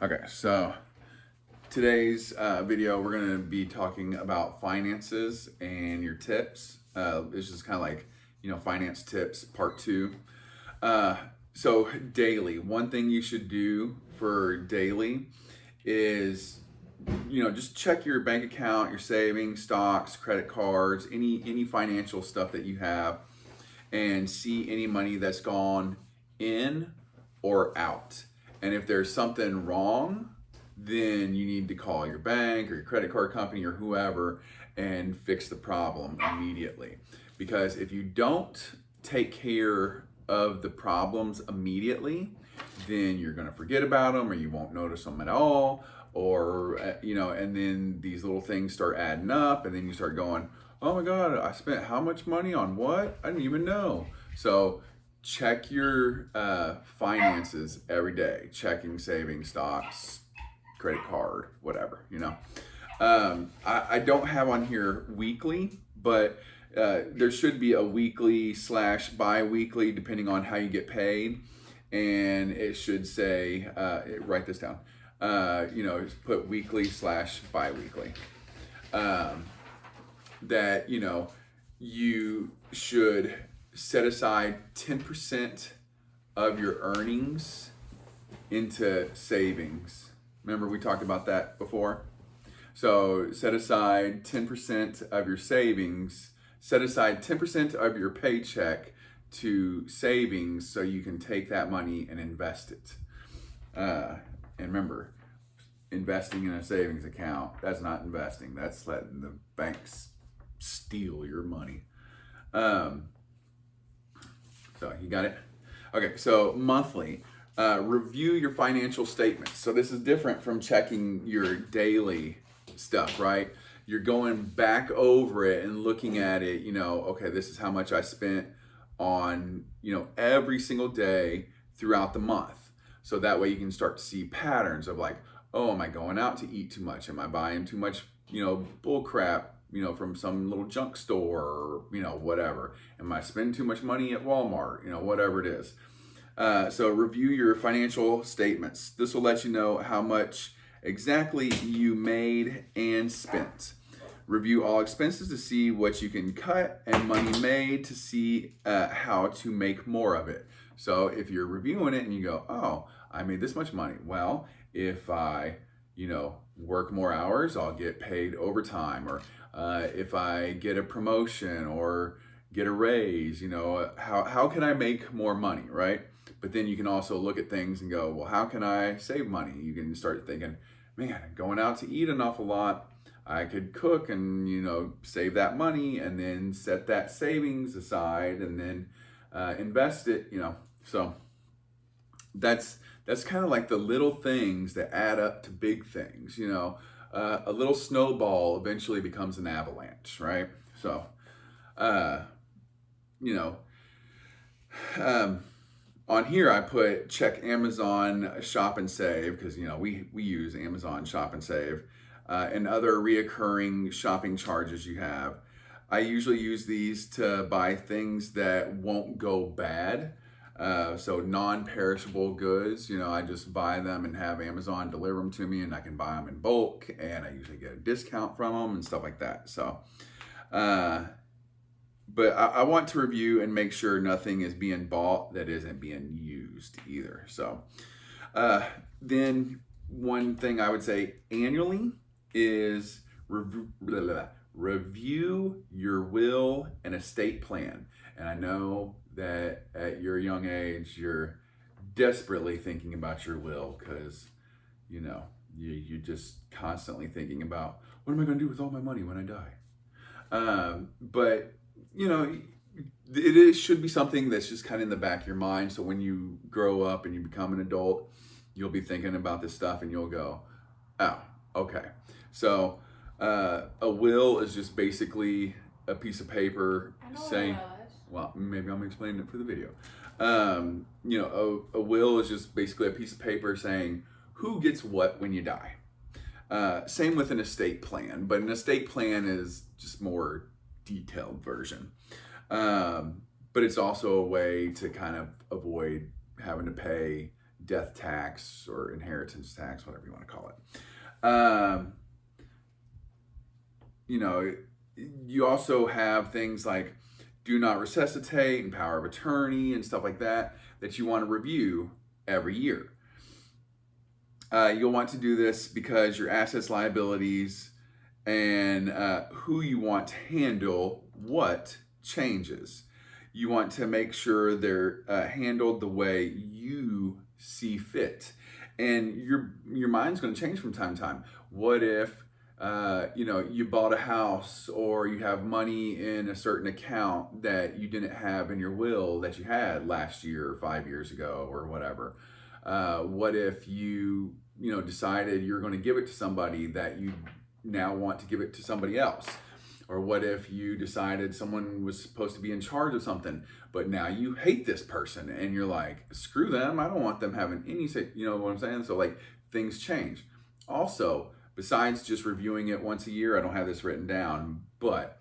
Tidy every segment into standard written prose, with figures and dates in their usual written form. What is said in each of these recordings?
Okay, so today's video, we're going to be talking about finances and your tips. It's just kind of like, finance tips part two. Uh, so, daily, one thing you should do for daily is, just check your bank account, your savings, stocks, credit cards, any financial stuff that you have, and see any money that's gone in or out. And if there's something wrong, then you need to call your bank or your credit card company or whoever and fix the problem immediately. Because if you don't take care of the problems immediately, then you're going to forget about them or you won't notice them at all. Or, and then these little things start adding up, and then you start going, oh my God, I spent how much money on what? I didn't even know. So check your finances every day, checking, saving, stocks, credit card, whatever. I don't have on here weekly, but there should be a weekly / bi-weekly depending on how you get paid. And it should say, write this down, put weekly / bi-weekly. That you should set aside 10% of your earnings into savings. Remember we talked about that before? So set aside 10% of your savings, set aside 10% of your paycheck to savings so you can take that money and invest it. And remember, investing in a savings account, that's not investing. That's letting the banks steal your money. So you got it? Okay, so monthly, review your financial statements. So this is different from checking your daily stuff, right? You're going back over it and looking at it, okay, this is how much I spent on, every single day throughout the month. So that way you can start to see patterns of like, oh, am I going out to eat too much? Am I buying too much, bull crap, from some little junk store or, whatever. Am I spending too much money at Walmart? Whatever it is. So review your financial statements. This will let you know how much exactly you made and spent. Review all expenses to see what you can cut and money made to see how to make more of it. So if you're reviewing it and you go, oh, I made this much money. Well, if I, work more hours, I'll get paid overtime. Or if I get a promotion or get a raise, how can I make more money, right? But then you can also look at things and go, well, how can I save money? You can start thinking, man, going out to eat an awful lot, I could cook and, save that money and then set that savings aside and then invest it, So that's kind of like the little things that add up to big things, a little snowball eventually becomes an avalanche, right? So, you know, on here I put check Amazon Shop and Save because we use Amazon Shop and Save and other reoccurring shopping charges you have. I usually use these to buy things that won't go bad. So non-perishable goods, I just buy them and have Amazon deliver them to me, and I can buy them in bulk, and I usually get a discount from them and stuff like that. So, but I want to review and make sure nothing is being bought that isn't being used either. So, then one thing I would say annually is review your will and estate plan. And I know that at your young age, you're desperately thinking about your will because, you're just constantly thinking about what am I going to do with all my money when I die? But, should be something that's just kind of in the back of your mind. So when you grow up and you become an adult, you'll be thinking about this stuff and you'll go, oh, okay. So a will is just basically a piece of paper saying, well, maybe I'm explaining it for the video. A will is just basically a piece of paper saying who gets what when you die. Same with an estate plan, but an estate plan is just more detailed version. But it's also a way to kind of avoid having to pay death tax or inheritance tax, whatever you want to call it. You know, you also have things like do not resuscitate and power of attorney and stuff like that you want to review every year. You'll want to do this because your assets, liabilities, and who you want to handle what changes. You want to make sure they're handled the way you see fit. And your mind's going to change from time to time. What if you bought a house, or you have money in a certain account that you didn't have in your will that you had last year or 5 years ago or whatever? What if you decided you're going to give it to somebody that you now want to give it to somebody else? Or what if you decided someone was supposed to be in charge of something, but now you hate this person and you're like, screw them, I don't want them having any say, you know what I'm saying? So like things change. Also, besides just reviewing it once a year, I don't have this written down, but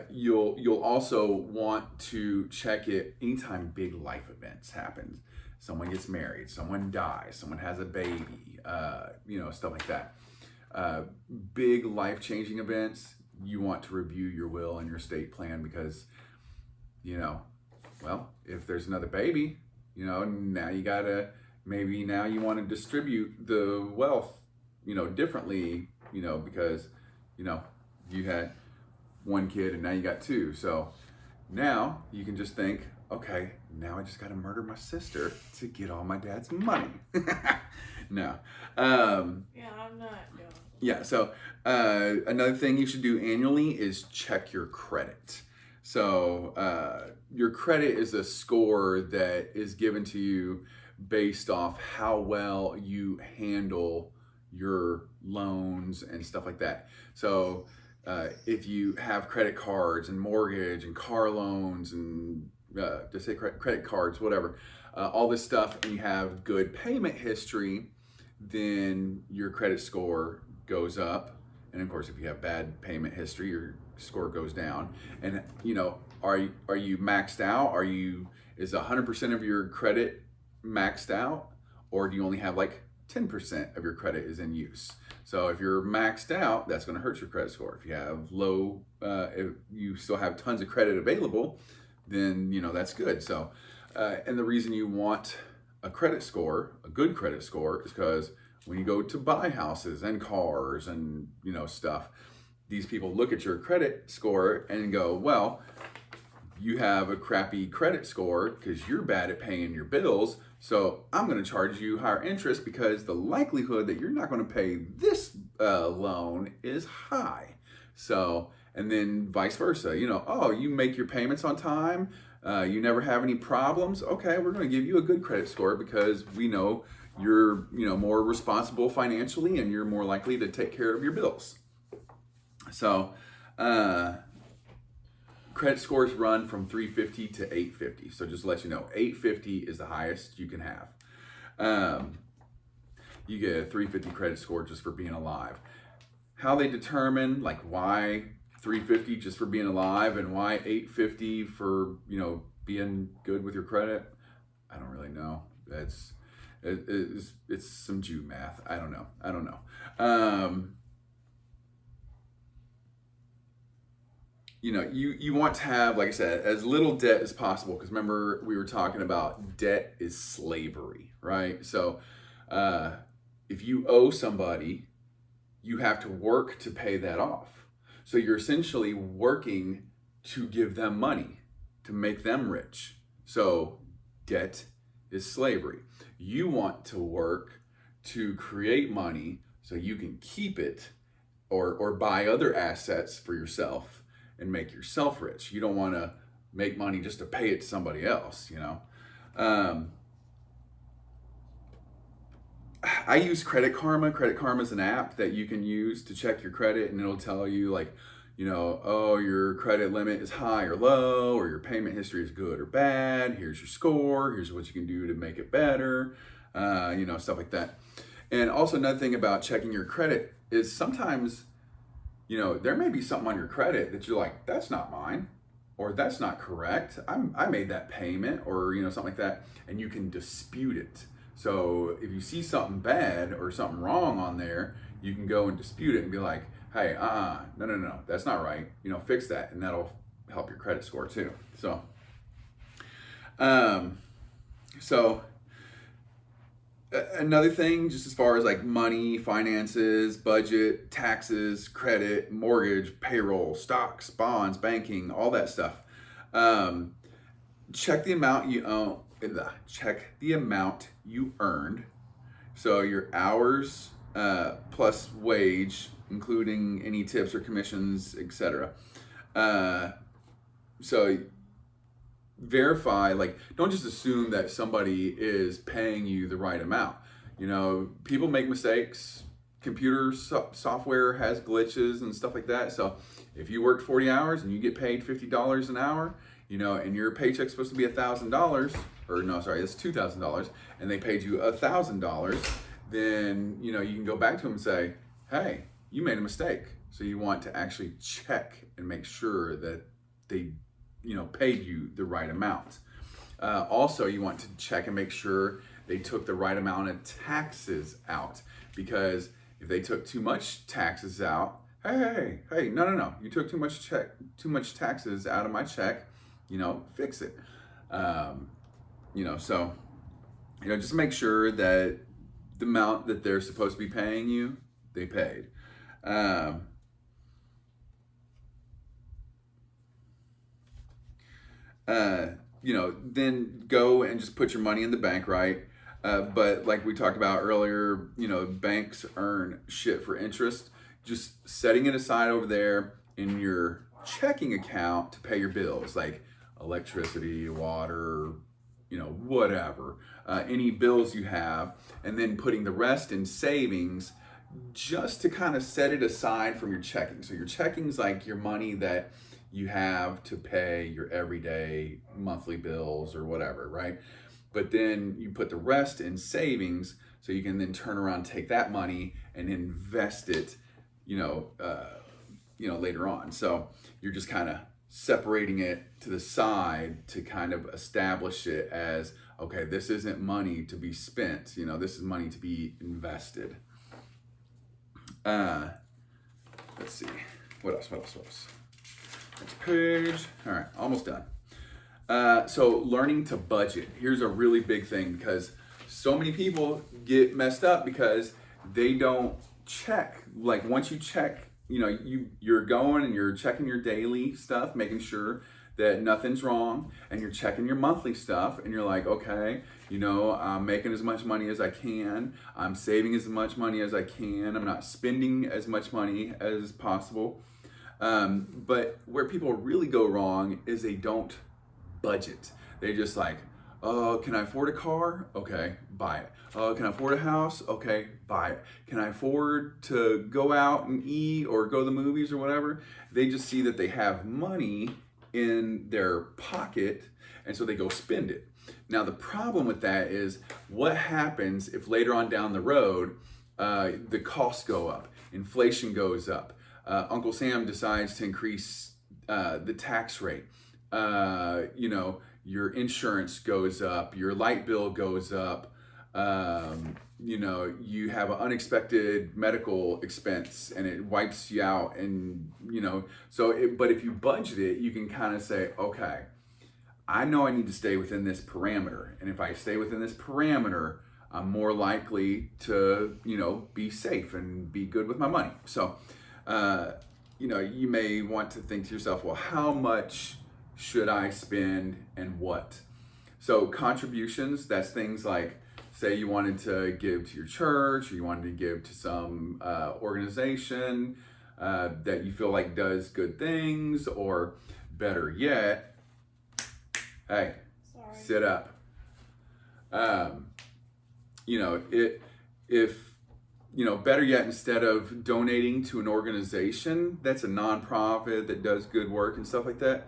you'll also want to check it anytime big life events happen. Someone gets married, someone dies, someone has a baby, stuff like that. Big life-changing events, you want to review your will and your estate plan because, if there's another baby, now you want to distribute the wealth, differently, because, you had one kid and now you got two. So now you can just think, okay, now I just got to murder my sister to get all my dad's money. No. Yeah, I'm not doing. Yeah, so another thing you should do annually is check your credit. So your credit is a score that is given to you based off how well you handle your loans and stuff like that. So if you have credit cards and mortgage and car loans and just say credit cards, whatever, all this stuff, and you have good payment history, then your credit score goes up. And of course, if you have bad payment history, your score goes down. And are you maxed out? Is 100% of your credit maxed out, or do you only have like 10% of your credit is in use? So if you're maxed out, that's going to hurt your credit score. If you have low, if you still have tons of credit available, then that's good. So, and the reason you want a credit score, a good credit score, is because when you go to buy houses and cars and stuff, these people look at your credit score and go, well, you have a crappy credit score because you're bad at paying your bills, so I'm going to charge you higher interest because the likelihood that you're not going to pay this loan is high. So, and then vice versa, you make your payments on time, you never have any problems. Okay, we're going to give you a good credit score because we know you're more responsible financially and you're more likely to take care of your bills. So credit scores run from 350 to 850. So just to let you know, 850 is the highest you can have. You get a 350 credit score just for being alive. How they determine why 350 just for being alive and why 850 for being good with your credit, I don't really know. It's some Jew math. I don't know. You want to have, like I said, as little debt as possible, because remember we were talking about debt is slavery, right? So if you owe somebody, you have to work to pay that off. So you're essentially working to give them money, to make them rich. So debt is slavery. You want to work to create money so you can keep it or buy other assets for yourself and make yourself rich. You don't want to make money just to pay it to somebody else, I use Credit Karma. Credit Karma is an app that you can use to check your credit, and it'll tell you your credit limit is high or low, or your payment history is good or bad. Here's your score. Here's what you can do to make it better, stuff like that. And also another thing about checking your credit is sometimes, there may be something on your credit that you're like, that's not mine, or that's not correct. I made that payment, or something like that, and you can dispute it. So if you see something bad or something wrong on there, you can go and dispute it and be like, hey, no, that's not right. Fix that, and that'll help your credit score too. So, um, so another thing, just as far as like money, finances, budget, taxes, credit, mortgage, payroll, stocks, bonds, banking, all that stuff. Check the amount you own. Check the amount you earned. So your hours plus wage, including any tips or commissions, etc. So verify, like, don't just assume that somebody is paying you the right amount. People make mistakes. Computer software has glitches and stuff like that. So if you worked 40 hours and you get paid $50 an hour, and your paycheck's supposed to be $1,000, or no, sorry, it's $2,000, and they paid you $1,000, then you can go back to them and say, hey, you made a mistake. So you want to actually check and make sure that they paid you the right amount. Also, you want to check and make sure they took the right amount of taxes out, because if they took too much taxes out, hey, no, you took too much taxes out of my check, fix it. So just make sure that the amount that they're supposed to be paying you, they paid. Then go and just put your money in the bank, right? But like we talked about earlier, banks earn shit for interest. Just setting it aside over there in your checking account to pay your bills, like electricity, water, whatever, any bills you have, and then putting the rest in savings just to kind of set it aside from your checking. So your checking is like your money that you have to pay your everyday monthly bills or whatever, right? But then you put the rest in savings, so you can then turn around, take that money and invest it, later on. So you're just kind of separating it to the side to kind of establish it as, okay, this isn't money to be spent, this is money to be invested. Let's see, what else? Next page. All right, almost done. So learning to budget. Here's a really big thing, because so many people get messed up because they don't check. Like once you check, you're going and you're checking your daily stuff, making sure that nothing's wrong, and you're checking your monthly stuff, and you're like, okay, I'm making as much money as I can, I'm saving as much money as I can, I'm not spending as much money as possible. But where people really go wrong is they don't budget. They just like, oh, can I afford a car? Okay, buy it. Oh, can I afford a house? Okay, buy it. Can I afford to go out and eat or go to the movies or whatever? They just see that they have money in their pocket, and so they go spend it. Now, the problem with that is, what happens if later on down the road, the costs go up, inflation goes up, Uncle Sam decides to increase the tax rate, your insurance goes up, your light bill goes up, you have an unexpected medical expense and it wipes you out, and but if you budget it, you can kind of say, okay, I know I need to stay within this parameter, and if I stay within this parameter, I'm more likely to be safe and be good with my money. So you may want to think to yourself, well, how much should I spend and what? So contributions, that's things like, say you wanted to give to your church, or you wanted to give to some organization that you feel like does good things, or better yet, hey, sit up. Better yet, instead of donating to an organization that's a nonprofit that does good work and stuff like that,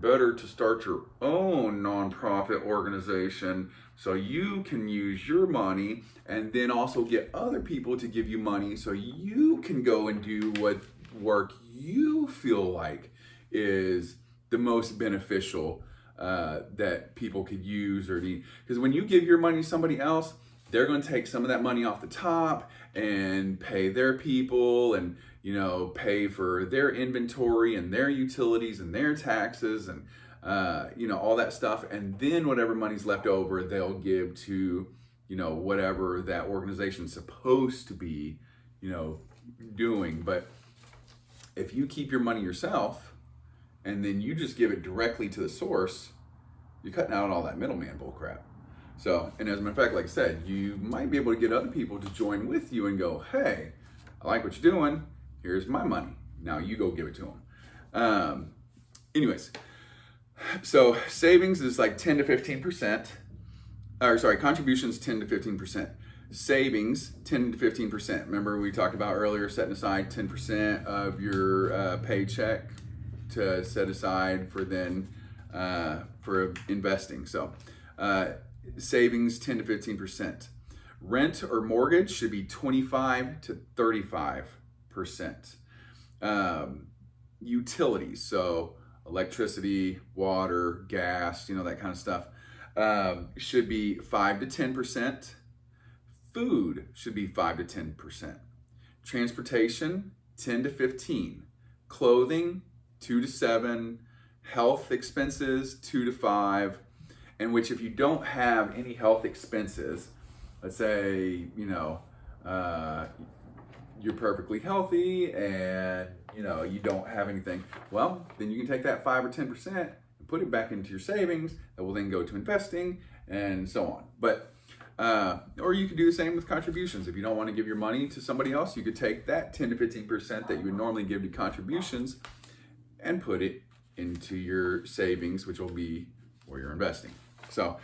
better to start your own nonprofit organization so you can use your money and then also get other people to give you money so you can go and do what work you feel like is the most beneficial that people could use or need. Because when you give your money to somebody else, they're going to take some of that money off the top and pay their people and, pay for their inventory and their utilities and their taxes and, all that stuff. And then whatever money's left over, they'll give to, whatever that organization's supposed to be, doing. But if you keep your money yourself and then you just give it directly to the source, you're cutting out all that middleman bull crap. So, and as a matter of fact, like I said, you might be able to get other people to join with you and go, hey, I like what you're doing. Here's my money. Now you go give it to them. Anyways, so savings is like 10 to 15%. Contributions 10 to 15%. Savings 10 to 15%. Remember we talked about earlier setting aside 10% of your paycheck to set aside for for investing. So savings 10 to 15%. Rent or mortgage should be 25 to 35%. Utilities, so electricity, water, gas, that kind of stuff, should be 5 to 10%. Food should be 5 to 10%. Transportation 10 to 15. Clothing 2 to 7. Health expenses 2 to 5. In which if you don't have any health expenses, let's say, you're perfectly healthy and, you don't have anything, well, then you can take that 5 or 10% and put it back into your savings that will then go to investing and so on. But, or you could do the same with contributions. If you don't want to give your money to somebody else, you could take that 10 to 15% that you would normally give to contributions and put it into your savings, which will be where you're investing. So,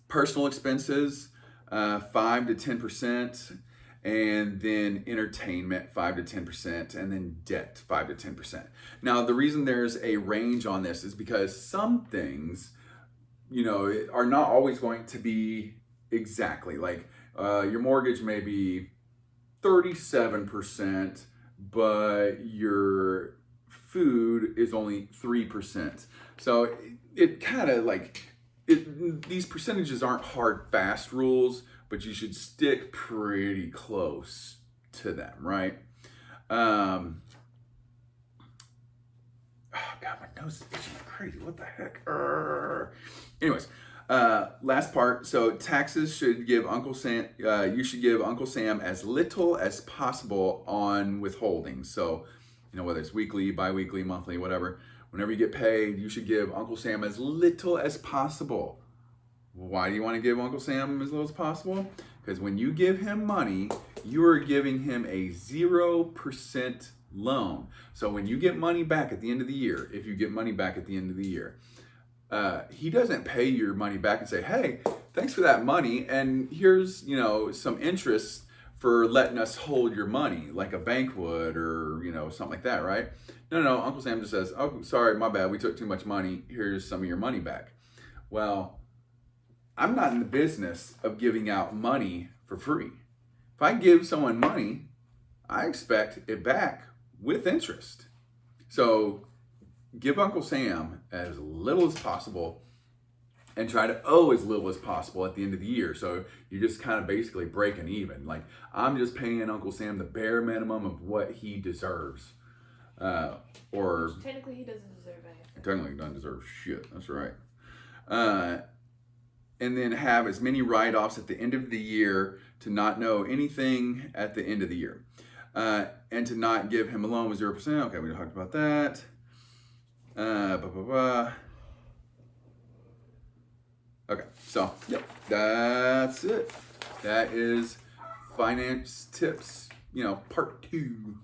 personal expenses, 5 to 10%, and then entertainment, 5 to 10%, and then debt, 5 to 10%. Now, the reason there's a range on this is because some things, are not always going to be exactly like your mortgage may be 37%, but your food is only 3%. So it kind of these percentages aren't hard, fast rules, but you should stick pretty close to them, right? Oh God, my nose is itching like crazy. What the heck? Anyways, last part. So taxes should give Uncle Sam. You should give Uncle Sam as little as possible on withholding. So, whether it's weekly, bi-weekly, monthly, whatever. Whenever you get paid, you should give Uncle Sam as little as possible. Why do you want to give Uncle Sam as little as possible? Because when you give him money, you are giving him a 0% loan. So when you get money back at the end of the year, if you get money back at the end of the year, he doesn't pay your money back and say, hey, thanks for that money, and here's, some interest for letting us hold your money, like a bank would, or, something like that, right? No, Uncle Sam just says, oh, sorry, my bad, we took too much money, here's some of your money back. Well, I'm not in the business of giving out money for free. If I give someone money, I expect it back with interest. So give Uncle Sam as little as possible and try to owe as little as possible at the end of the year. So you're just kind of basically breaking even. Like, I'm just paying Uncle Sam the bare minimum of what he deserves. Or technically he doesn't deserve anything. Technically he doesn't deserve shit. That's right. And then have as many write-offs at the end of the year to not know anything at the end of the year. And to not give him a loan with 0%. Okay, we talked about that. Okay, so, yep, that's it. That is finance tips, part 2.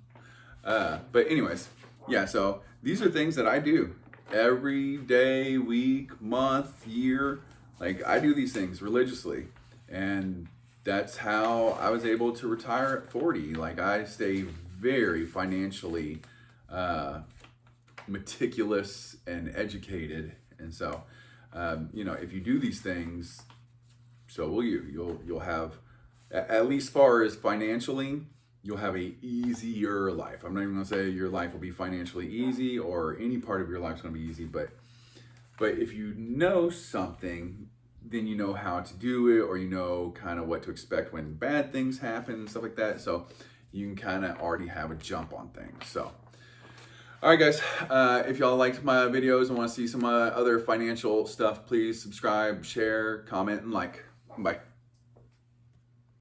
But anyways, yeah, so these are things that I do every day, week, month, year. Like, I do these things religiously, and that's how I was able to retire at 40. Like, I stay very financially meticulous and educated, and so if you do these things, so will you. You'll have, at least far as financially, you'll have a easier life. I'm not even gonna say your life will be financially easy or any part of your life's gonna be easy, but if you know something, then you know how to do it, or you know kind of what to expect when bad things happen and stuff like that. So you can kind of already have a jump on things. So, all right, guys, if y'all liked my videos and want to see some other financial stuff, please subscribe, share, comment, and like. Bye.